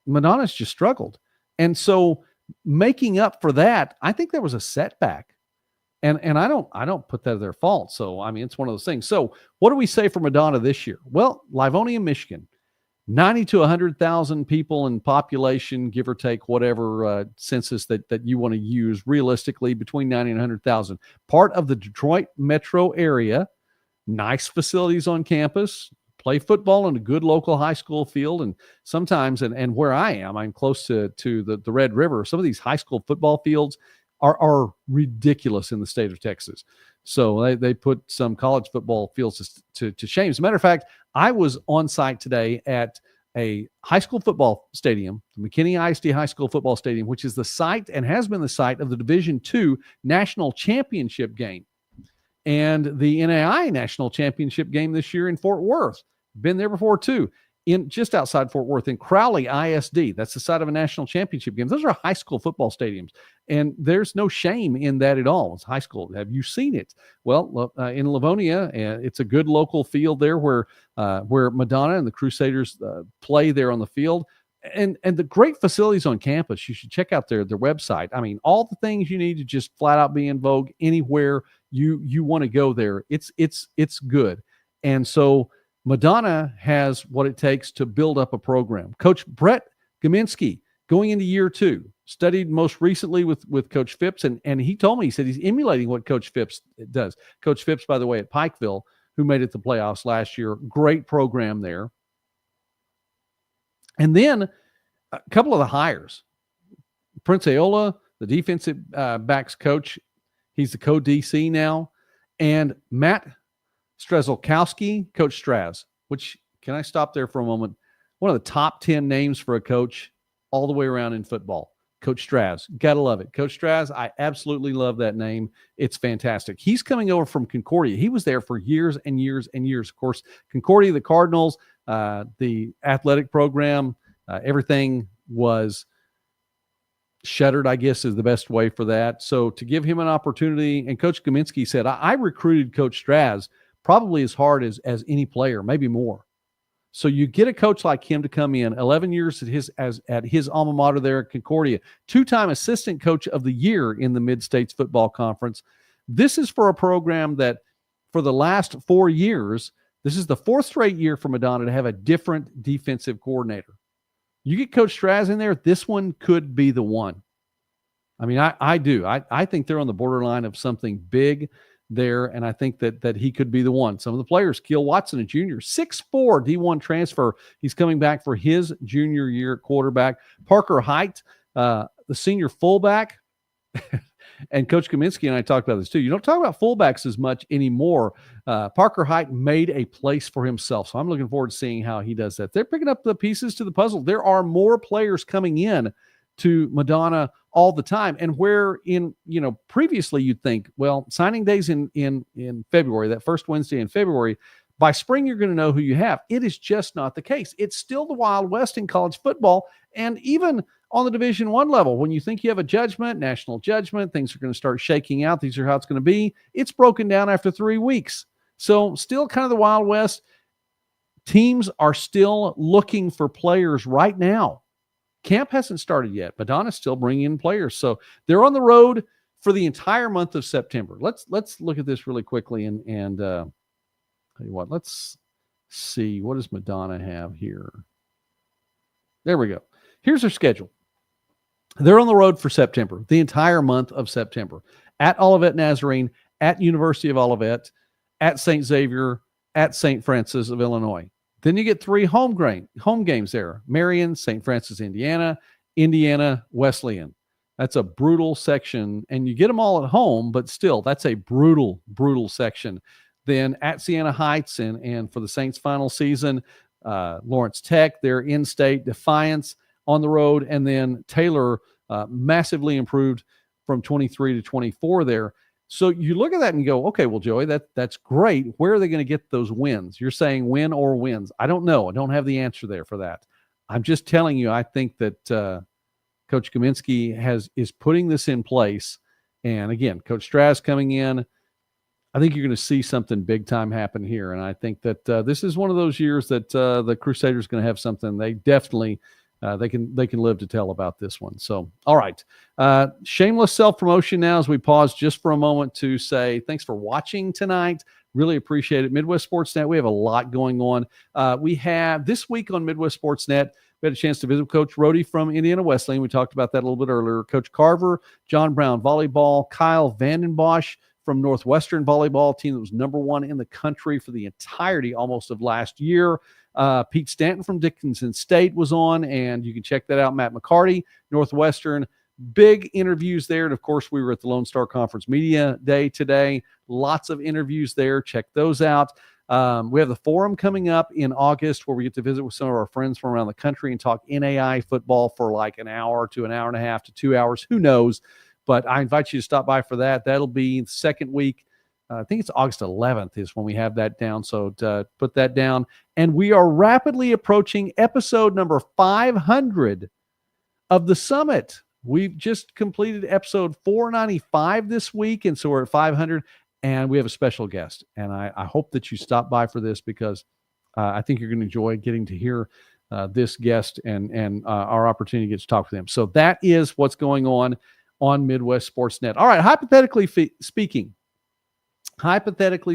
Madonna's just struggled. And so making up for that, I think there was a setback. And I don't put that as their fault. So, it's one of those things. So what do we say for Madonna this year? Well, Livonia, Michigan. 90 to 100,000 people in population, give or take whatever census that you want to use, realistically between 90 and 100,000. Part of the Detroit metro area, nice facilities on campus, play football in a good local high school field. And sometimes, and where I am, I'm close to the Red River. Some of these high school football fields are ridiculous in the state of Texas. So they put some college football fields to shame. As a matter of fact, I was on site today at a high school football stadium, the McKinney ISD High School Football Stadium, which is the site and has been the site of the Division II National Championship game and the NAIA National Championship game this year in Fort Worth. Been there before too. In just outside Fort Worth in Crowley ISD. That's the site of a national championship game. Those are high school football stadiums, and there's no shame in that at all. It's high school. Have you seen it? Well, in Livonia, it's a good local field there where Madonna and the Crusaders play there on the field, and the great facilities on campus. You should check out their website. All the things you need to just flat out be in vogue anywhere you want to go there. It's good, and so Madonna has what it takes to build up a program. Coach Brett Gaminsky, going into year 2, studied most recently with Coach Phipps, and he told me, he said he's emulating what Coach Phipps does. Coach Phipps, by the way, at Pikeville, who made it to playoffs last year, great program there. And then a couple of the hires. Prince Aola, the defensive backs coach, he's the co-DC now, and Matt Strzelkowski, Coach Straz, which, can I stop there for a moment? One of the top 10 names for a coach all the way around in football. Coach Straz. Got to love it. Coach Straz, I absolutely love that name. It's fantastic. He's coming over from Concordia. He was there for years and years and years. Of course, Concordia, the Cardinals, the athletic program, everything was shuttered, I guess is the best way for that. So to give him an opportunity, and Coach Gaminsky said, I recruited Coach Straz probably as hard as any player, maybe more. So you get a coach like him to come in, 11 years at his alma mater there at Concordia, 2-time assistant coach of the year in the Mid-States Football Conference. This is for a program that for the last 4 years, this is the 4th straight year for Madonna to have a different defensive coordinator. You get Coach Straz in there, this one could be the one. I mean, I do. I think they're on the borderline of something big there, and I think that he could be the one. Some of the players, Keel Watson, a junior, 6'4", D1 transfer. He's coming back for his junior year at quarterback. Parker Height, the senior fullback, and Coach Kaminsky and I talked about this too. You don't talk about fullbacks as much anymore. Parker Height made a place for himself, so I'm looking forward to seeing how he does that. They're picking up the pieces to the puzzle. There are more players coming in to Madonna all the time, and where previously you'd think, well, signing days in February, that first Wednesday in February, by spring you're going to know who you have. It is just not the case. It's still the Wild West in college football, and even on the Division I level, when you think you have a judgment, national judgment, things are going to start shaking out. These are how it's going to be. It's broken down after 3 weeks. So still kind of the Wild West. Teams are still looking for players right now. Camp hasn't started yet. Madonna's still bringing in players. So they're on the road for the entire month of September. Let's look at this really quickly and tell you what, let's see. What does Madonna have here? There we go. Here's their schedule. They're on the road for September, the entire month of September, at Olivet Nazarene, at University of Olivet, at St. Xavier, at St. Francis of Illinois. Then you get 3 home games there: Marion, St. Francis, Indiana, Wesleyan. That's a brutal section, and you get them all at home, but still, that's a brutal, brutal section. Then at Siena Heights, and for the Saints' final season, Lawrence Tech, they're in-state, Defiance on the road, and then Taylor, massively improved from 23 to 24 there. So you look at that and go, okay, well, Joey, that's great. Where are they going to get those wins? You're saying win or wins. I don't know. I don't have the answer there for that. I'm just telling you, I think that Coach Kaminsky is putting this in place. And again, Coach Straz coming in, I think you're going to see something big time happen here. And I think that this is one of those years that the Crusaders are going to have something. They definitely they can live to tell about this one. So, all right. Shameless self-promotion now as we pause just for a moment to say thanks for watching tonight. Really appreciate it. Midwest Sportsnet, we have a lot going on. We have this week on Midwest Sportsnet, we had a chance to visit with Coach Rhodey from Indiana Wesleyan. We talked about that a little bit earlier. Coach Carver, John Brown volleyball, Kyle Vandenbosch from Northwestern volleyball, team that was #1 in the country for the entirety almost of last year. Pete Stanton from Dickinson State was on, and you can check that out. Matt McCarty, Northwestern. Big interviews there. And, of course, we were at the Lone Star Conference Media Day today. Lots of interviews there. Check those out. We have the forum coming up in August where we get to visit with some of our friends from around the country and talk NAIA football for like an hour to an hour and a half to 2 hours. Who knows? But I invite you to stop by for that. That'll be the second week. I think it's August 11th is when we have that down. So put that down. And we are rapidly approaching episode number 500 of the Summit. We've just completed episode 495 this week, and so we're at 500, and we have a special guest. And I hope that you stop by for this because I think you're going to enjoy getting to hear this guest and our opportunity to get to talk to them. So that is what's going on Midwest Sportsnet. All right, hypothetically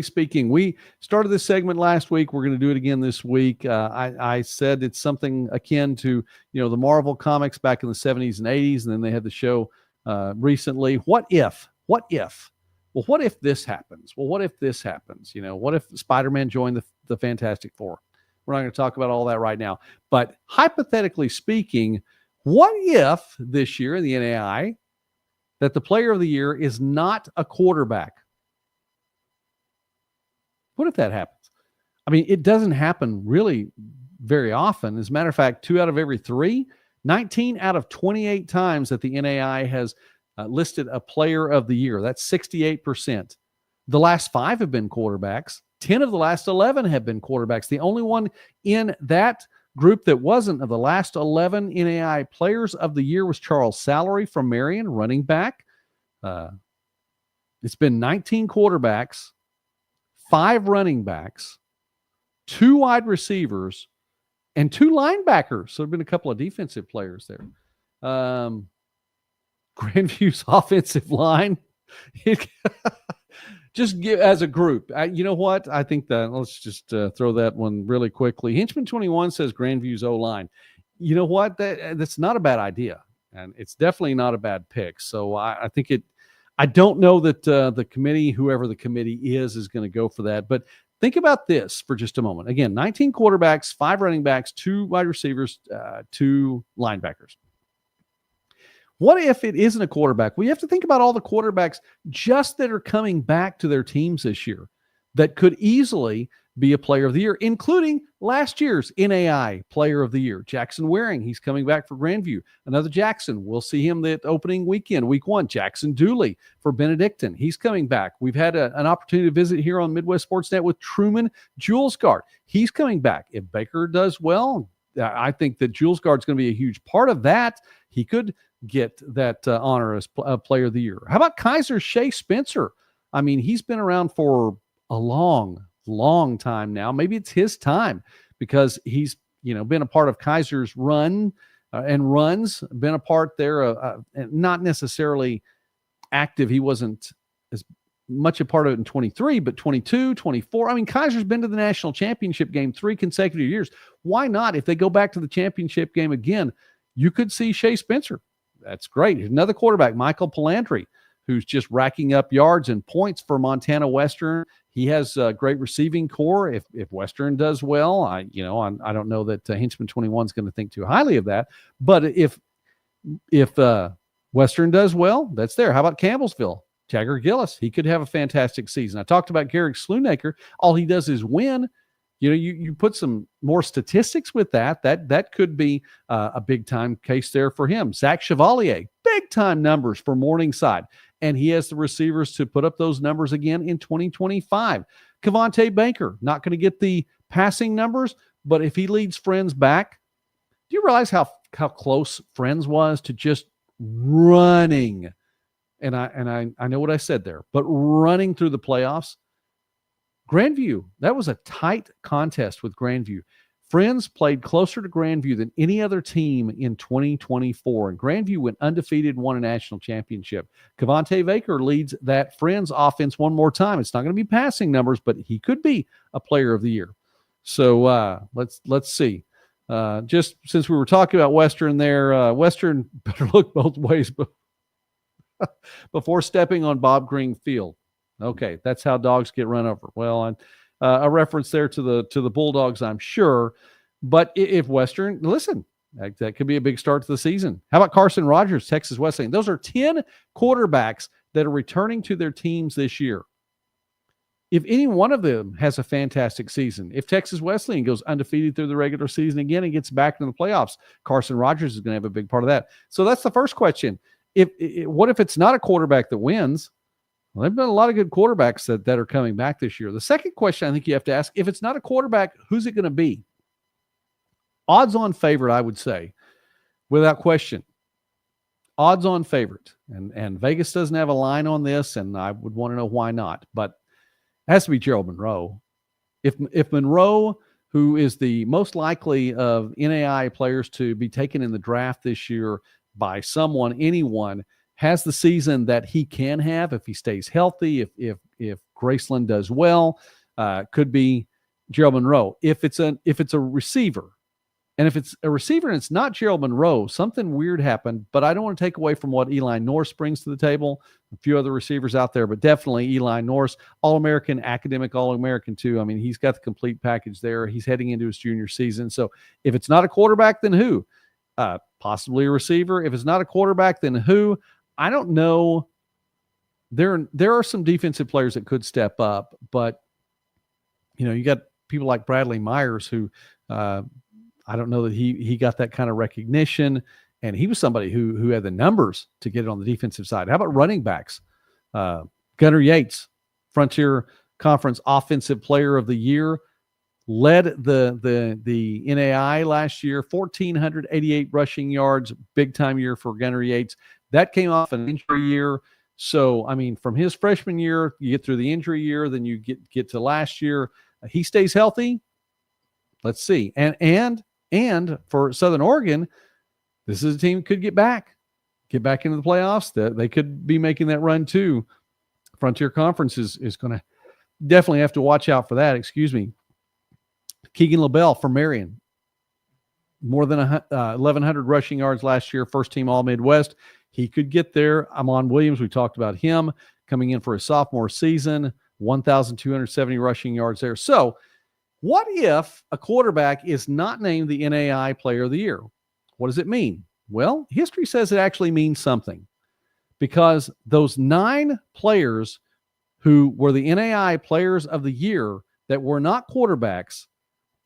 speaking, we started this segment last week. We're going to do it again this week. I said it's something akin to, the Marvel comics back in the 70s and 80s, and then they had the show recently. What if? Well, what if this happens? Well, what if this happens? What if Spider-Man joined the Fantastic Four? We're not going to talk about all that right now. But hypothetically speaking, what if this year in the NAIA that the player of the year is not a quarterback? What if that happens? I mean, it doesn't happen really very often. As a matter of fact, 2 out of every 3, 19 out of 28 times that the NAIA has listed a player of the year. That's 68%. The last 5 have been quarterbacks. 10 of the last 11 have been quarterbacks. The only one in that group that wasn't of the last 11 NAIA players of the year was Charles Sallery from Marion, running back. It's been 19 quarterbacks, 5 running backs, 2 wide receivers, and 2 linebackers. So there have been a couple of defensive players there. Grandview's offensive line. Just give as a group. You know what? I think that let's just throw that one really quickly. Henchman 21 says Grandview's O-line. You know what? That's not a bad idea. and it's definitely not a bad pick. So I think I don't know that the committee, whoever the committee is going to go for that. But think about this for just a moment. Again, 19 quarterbacks, 5 running backs, 2 wide receivers, 2 linebackers. What if it isn't a quarterback? We have to think about all the quarterbacks just that are coming back to their teams this year that could easily be a player of the year, including last year's NAIA player of the year, Jackson Waring. He's coming back for Grandview. Another Jackson. We'll see him the opening weekend, week 1. Jackson Dooley for Benedictine. He's coming back. We've had an opportunity to visit here on Midwest Sportsnet with Truman Julesgaard. He's coming back. If Baker does well, I think that Julesgaard is going to be a huge part of that. He could get that honor as player of the year. How about Kaiser's Shea Spencer? I mean, he's been around for a long time now. Maybe it's his time because he's, been a part of Kaiser's run and runs, been a part there, not necessarily active. He wasn't as much a part of it in 23, but 22, 24. I mean, Kaiser's been to the national championship game 3 consecutive years. Why not? If they go back to the championship game again, you could see Shea Spencer. That's great. Another quarterback, Michael Palandri, who's just racking up yards and points for Montana Western. He has a great receiving core. If Western does well, I don't know that Hinchman 21 is going to think too highly of that. But if Western does well, that's there. How about Campbellsville? Jagger Gillis, he could have a fantastic season. I talked about Garrick Sloonacre. All he does is win. You put some more statistics with that could be a big-time case there for him. Zach Chevalier, big-time numbers for Morningside, and he has the receivers to put up those numbers again in 2025. Cavante Baker, not going to get the passing numbers, but if he leads Friends back, do you realize how close Friends was to just running? And I know what I said there, but running through the playoffs. Grandview, that was a tight contest with Grandview. Friends played closer to Grandview than any other team in 2024, and Grandview went undefeated and won a national championship. Cavante Baker leads that Friends offense one more time. It's not going to be passing numbers, but he could be a player of the year. So let's see. Just since we were talking about Western there, Western better look both ways before stepping on Bob Green Field. Okay, that's how dogs get run over. Well, a reference there to the Bulldogs, I'm sure. But if Western, listen, that could be a big start to the season. How about Carson Rogers, Texas Wesleyan? Those are 10 quarterbacks that are returning to their teams this year. If any one of them has a fantastic season, if Texas Wesleyan goes undefeated through the regular season again and gets back into the playoffs, Carson Rogers is going to have a big part of that. So that's the first question. What if it's not a quarterback that wins? Well, there have been a lot of good quarterbacks that are coming back this year. The second question I think you have to ask, if it's not a quarterback, who's it going to be? Odds-on favorite, I would say, without question. Odds-on favorite. And Vegas doesn't have a line on this, and I would want to know why not. But it has to be Gerald Monroe. If Monroe, who is the most likely of NAIA players to be taken in the draft this year by anyone, has the season that he can have if he stays healthy, if Graceland does well, could be Gerald Monroe. If it's a receiver, and if it's a receiver and it's not Gerald Monroe, something weird happened, but I don't want to take away from what Eli Norse brings to the table. A few other receivers out there, but definitely Eli Norse, All-American, academic All-American too. I mean, he's got the complete package there. He's heading into his junior season. So if it's not a quarterback, then who? Possibly a receiver. If it's not a quarterback, then who? I don't know. There are some defensive players that could step up, but you got people like Bradley Myers who I don't know that he got that kind of recognition, and he was somebody who had the numbers to get it on the defensive side. How about running backs? Gunnar Yates, Frontier Conference Offensive Player of the Year, led the NAI last year, 1,488 rushing yards, big time year for Gunnar Yates. That came off an injury year. So, I mean, from his freshman year, you get through the injury year, then you get to last year. He stays healthy. Let's see. And for Southern Oregon, this is a team that could get back into the playoffs. They could be making that run too. Frontier Conference is going to definitely have to watch out for that. Excuse me. Keegan LaBelle from Marion. more than 1,100 rushing yards last year, first team All-Midwest. He could get there. Amon Williams, we talked about him coming in for his sophomore season, 1,270 rushing yards there. So what if a quarterback is not named the NAIA Player of the Year? What does it mean? Well, history says it actually means something, because those 9 players who were the NAIA Players of the Year that were not quarterbacks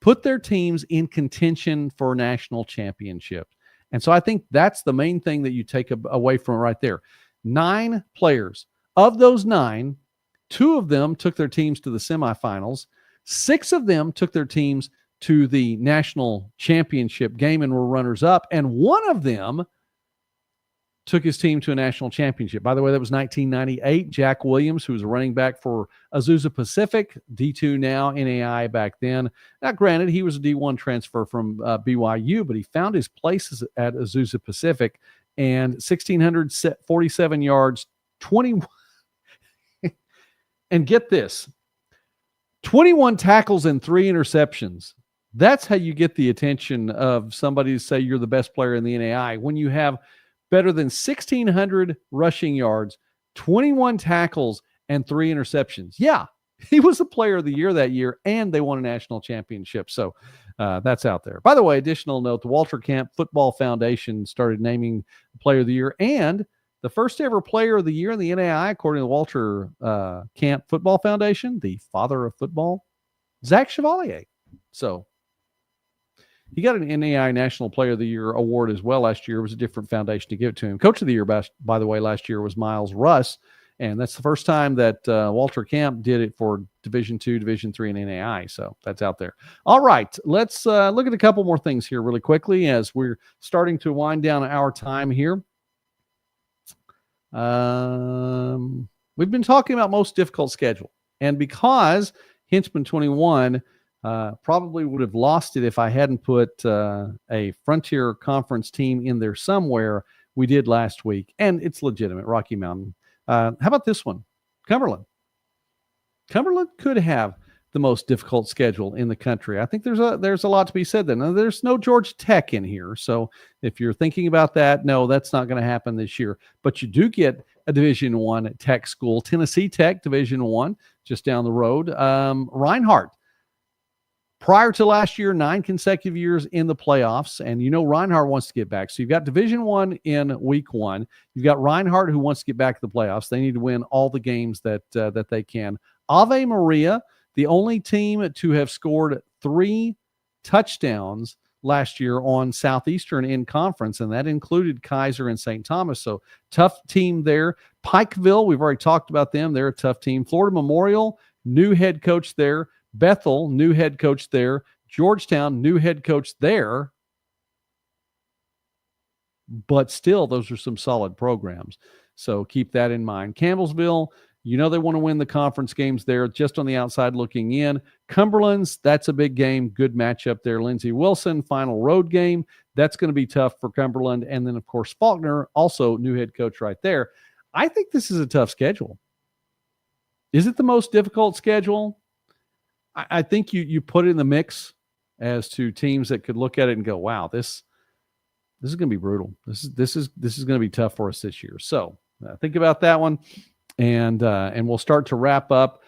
put their teams in contention for national championships. And so I think that's the main thing that you take away from it right there. 9 players. Of those 9, 2 of them took their teams to the semifinals. 6 of them took their teams to the national championship game and were runners-up. And 1 of them took his team to a national championship. By the way, that was 1998. Jack Williams, who was a running back for Azusa Pacific, D2 now, NAIA back then. Now, granted, he was a D1 transfer from BYU, but he found his place at Azusa Pacific, and 1,647 yards, 20. And get this, 21 tackles and 3 interceptions. That's how you get the attention of somebody to say you're the best player in the NAIA. When you have better than 1,600 rushing yards, 21 tackles, and 3 interceptions. Yeah, he was the player of the year that year, and they won a national championship. So that's out there. By the way, additional note, the Walter Camp Football Foundation started naming player of the year, and the first ever player of the year in the NAIA, according to the Walter Camp Football Foundation, the father of football, Zach Chevalier. So he got an NAIA National Player of the Year award as well last year. It was a different foundation to give it to him. Coach of the Year, by the way, last year was Miles Russ, and that's the first time that Walter Camp did it for Division II, Division III, and NAIA. So that's out there. All right, let's look at a couple more things here really quickly as we're starting to wind down our time here. We've been talking about most difficult schedule, and because Hinchman 21 probably would have lost it if I hadn't put a Frontier Conference team in there somewhere. We did last week, and it's legitimate. Rocky Mountain. How about this one? Cumberland. Cumberland could have the most difficult schedule in the country. I think there's a lot to be said there. Now, there's no Georgia Tech in here, so if you're thinking about that, no, that's not going to happen this year. But you do get a Division I Tech school, Tennessee Tech, Division I, just down the road. Reinhardt. Prior to last year, 9 consecutive years in the playoffs, and you know Reinhardt wants to get back. So you've got Division I in week 1. You've got Reinhardt who wants to get back to the playoffs. They need to win all the games that they can. Ave Maria, the only team to have scored 3 touchdowns last year on Southeastern in conference, and that included Kaiser and St. Thomas. So tough team there. Pikeville, we've already talked about them. They're a tough team. Florida Memorial, new head coach there. Bethel, new head coach there. Georgetown, new head coach there. But still, those are some solid programs. So keep that in mind. Campbellsville, you know they want to win the conference games there, just on the outside looking in. Cumberland's, that's a big game. Good matchup there. Lindsey Wilson, final road game. That's going to be tough for Cumberland. And then, of course, Faulkner, also new head coach right there. I think this is a tough schedule. Is it the most difficult schedule? I think you put it in the mix as to teams that could look at it and go, wow, this is going to be brutal. This is going to be tough for us this year. So think about that one, and we'll start to wrap up.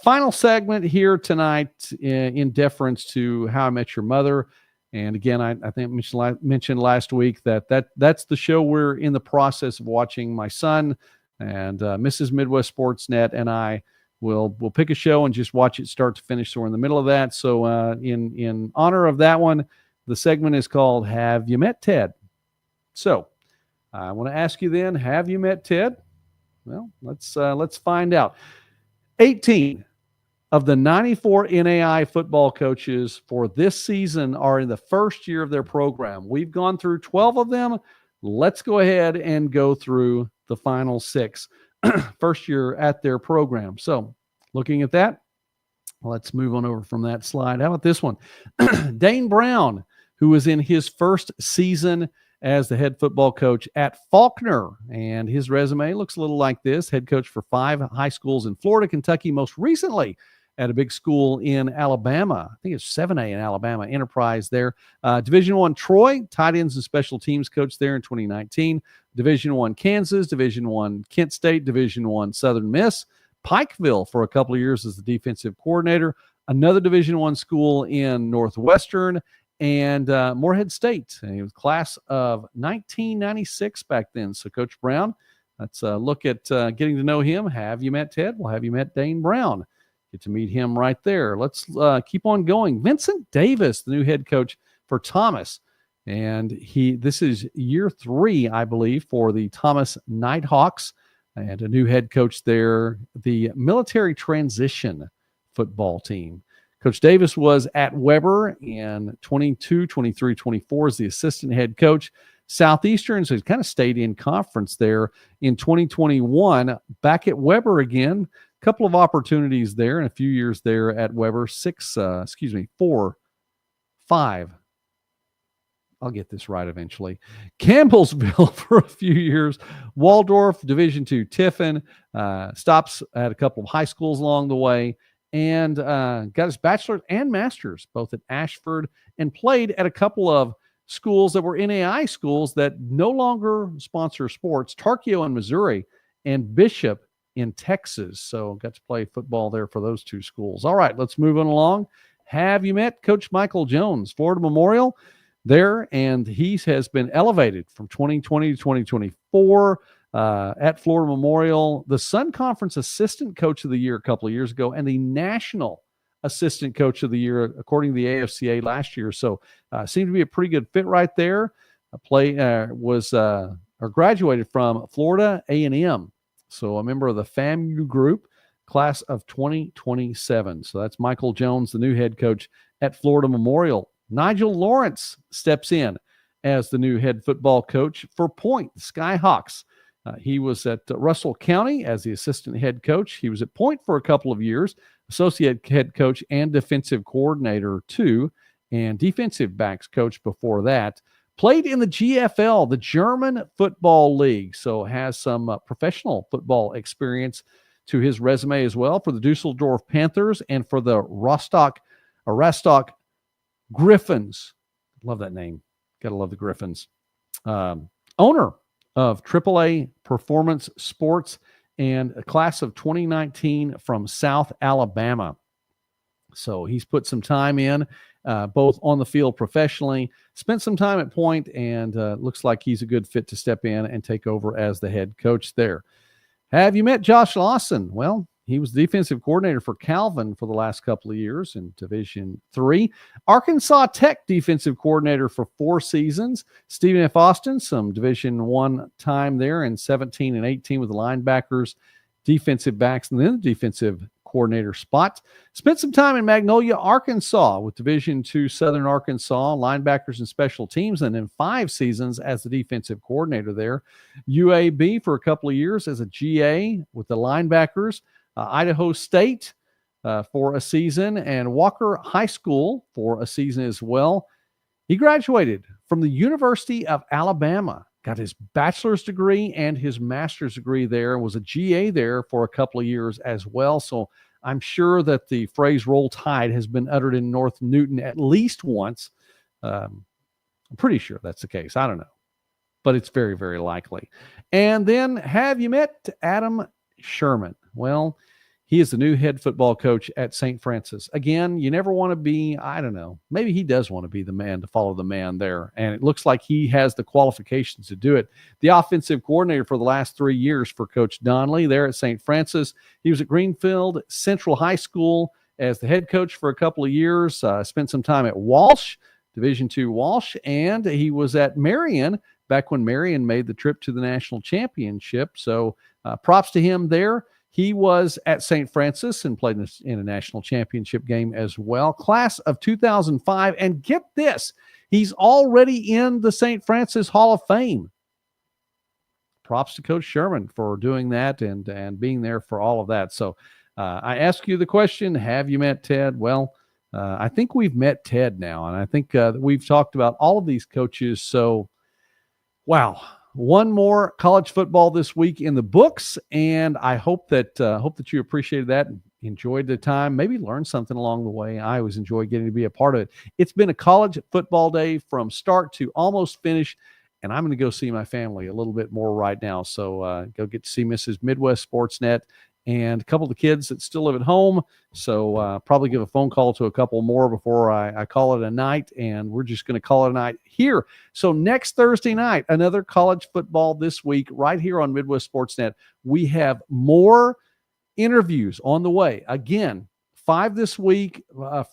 Final segment here tonight in deference to How I Met Your Mother. And again, I think I mentioned last week that's the show we're in the process of watching. My son and Mrs. Midwest Sportsnet and I We'll pick a show and just watch it start to finish. So we're in the middle of that. So in honor of that one, the segment is called Have You Met Ted? So I want to ask you then, have you met Ted? Well, let's find out. 18 of the 94 NAIA football coaches for this season are in the first year of their program. We've gone through 12 of them. Let's go ahead and go through the final 6. First year at their program. So looking at that, let's move on over from that slide. How about this one? Dane Brown, who was in his first season as the head football coach at Faulkner. And his resume looks a little like this. Head coach for 5 high schools in Florida, Kentucky, most recently at a big school in Alabama. I think it's 7A in Alabama, Enterprise there. Division I Troy, tight ends and special teams coach there in 2019. Division I Kansas, Division I Kent State, Division I Southern Miss. Pikeville for a couple of years as the defensive coordinator. Another Division I school in Northwestern, and Morehead State. And he was class of 1996 back then. So Coach Brown, let's look at getting to know him. Have you met Ted? Well, have you met Dane Brown? Get to meet him right there. Let's keep on going. Vincent Davis, the new head coach for Thomas. And this is year 3, I believe, for the Thomas Nighthawks, and a new head coach there, the military transition football team. Coach Davis was at Weber in 22, 23, 24 as the assistant head coach. Southeastern, so he's kind of stayed in conference there in 2021. Back at Weber again, a couple of opportunities there and a few years there at Weber. 4, 5. I'll get this right eventually. Campbellsville for a few years. Waldorf, Division II Tiffin. Stops at a couple of high schools along the way. And got his bachelor's and master's both at Ashford, and played at a couple of schools that were NAI schools that no longer sponsor sports, Tarkio in Missouri and Bishop in Texas. So got to play football there for those 2 schools. All right, let's move on along. Have you met Coach Michael Jones, Florida Memorial there? And he has been elevated from 2020 to 2024. At Florida Memorial, the Sun Conference Assistant Coach of the Year a couple of years ago, and the National Assistant Coach of the Year, according to the AFCA last year. So seemed to be a pretty good fit right there. Graduated from Florida A&M. So a member of the FAMU group, class of 2027. So that's Michael Jones, the new head coach at Florida Memorial. Nigel Lawrence steps in as the new head football coach for Point, the Skyhawks. He was at Russell County as the assistant head coach. He was at Point for a couple of years, associate head coach and defensive coordinator too, and defensive backs coach before that. Played in the GFL, the German Football League, so has some professional football experience to his resume as well for the Dusseldorf Panthers and for the Rostock Griffins. Love that name. Got to love the Griffins. Owner of AAA Performance Sports, and a class of 2019 from South Alabama. So he's put some time in, both on the field professionally, spent some time at Point, and looks like he's a good fit to step in and take over as the head coach there. Have you met Josh Lawson? Well, he was the defensive coordinator for Calvin for the last couple of years in Division III. Arkansas Tech defensive coordinator for 4 seasons. Stephen F. Austin, some Division I time there in 17 and 18 with the linebackers, defensive backs, and then the defensive coordinator spot. Spent some time in Magnolia, Arkansas with Division II Southern Arkansas, linebackers and special teams, and then 5 seasons as the defensive coordinator there. UAB for a couple of years as a GA with the linebackers. Idaho State for a season, and Walker High School for a season as well. He graduated from the University of Alabama, got his bachelor's degree and his master's degree there, and was a GA there for a couple of years as well. So I'm sure that the phrase "Roll Tide" has been uttered in North Newton at least once. I'm pretty sure that's the case. I don't know, but it's very, very likely. And then, have you met Adam Sherman? Well, he is the new head football coach at St. Francis. Again, you never want to be, I don't know, maybe he does want to be the man to follow the man there. And it looks like he has the qualifications to do it. The offensive coordinator for the last 3 years for Coach Donnelly there at St. Francis. He was at Greenfield Central High School as the head coach for a couple of years. Spent some time at Walsh, Division II Walsh, and he was at Marion back when Marion made the trip to the national championship. So props to him there. He was at St. Francis and played in a national championship game as well. Class of 2005. And get this, he's already in the St. Francis Hall of Fame. Props to Coach Sherman for doing that and being there for all of that. So I ask you the question, have you met Ted? Well, I think we've met Ted now. And I think we've talked about all of these coaches. So, wow. One more college football this week in the books, and I hope that you appreciated that. enjoyed the time, maybe learned something along the way. I always enjoy getting to be a part of it. It's been a college football day from start to almost finish, and I'm going to go see my family a little bit more right now. So go get to see Mrs. Midwest Sportsnet and a couple of the kids that still live at home. So probably give a phone call to a couple more before I call it a night, and we're just going to call it a night here. So next Thursday night, another college football this week right here on Midwest Sportsnet. We have more interviews on the way. Again, 5 this week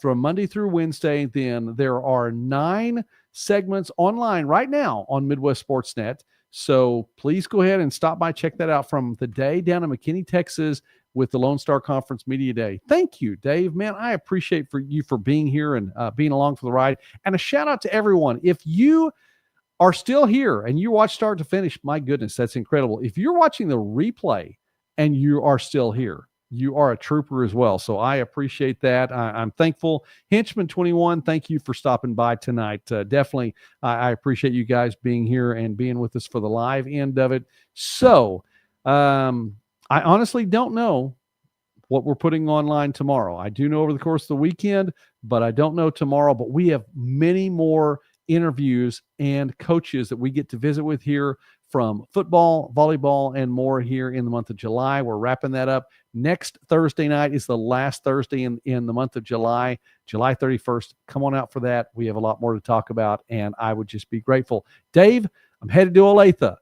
from Monday through Wednesday. Then there are 9 segments online right now on Midwest Sportsnet. So please go ahead and stop by, check that out from the day down in McKinney, Texas with the Lone Star Conference Media Day. Thank you, Dave. Man, I appreciate you for being here and being along for the ride. And a shout out to everyone. If you are still here and you watch start to finish, my goodness, that's incredible. If you're watching the replay and you are still here, you are a trooper as well. So I appreciate that. I'm thankful. Henchman 21, thank you for stopping by tonight. Definitely, I appreciate you guys being here and being with us for the live end of it. So I honestly don't know what we're putting online tomorrow. I do know over the course of the weekend, but I don't know tomorrow. But we have many more interviews and coaches that we get to visit with here from football, volleyball, and more here in the month of July. We're wrapping that up. Next Thursday night is the last Thursday in the month of July, July 31st. Come on out for that. We have a lot more to talk about, and I would just be grateful. Dave, I'm headed to Olathe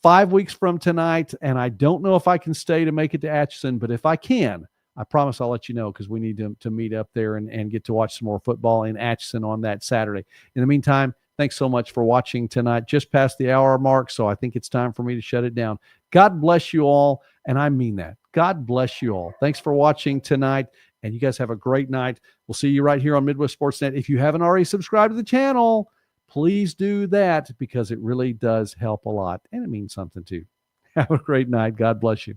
5 weeks from tonight, and I don't know if I can stay to make it to Atchison, but if I can, I promise I'll let you know, because we need to meet up there and get to watch some more football in Atchison on that Saturday. In the meantime, thanks so much for watching tonight. Just past the hour mark, so I think it's time for me to shut it down. God bless you all, and I mean that. God bless you all. Thanks for watching tonight, and you guys have a great night. We'll see you right here on Midwest Sportsnet. If you haven't already subscribed to the channel, please do that, because it really does help a lot, and it means something too. Have a great night. God bless you.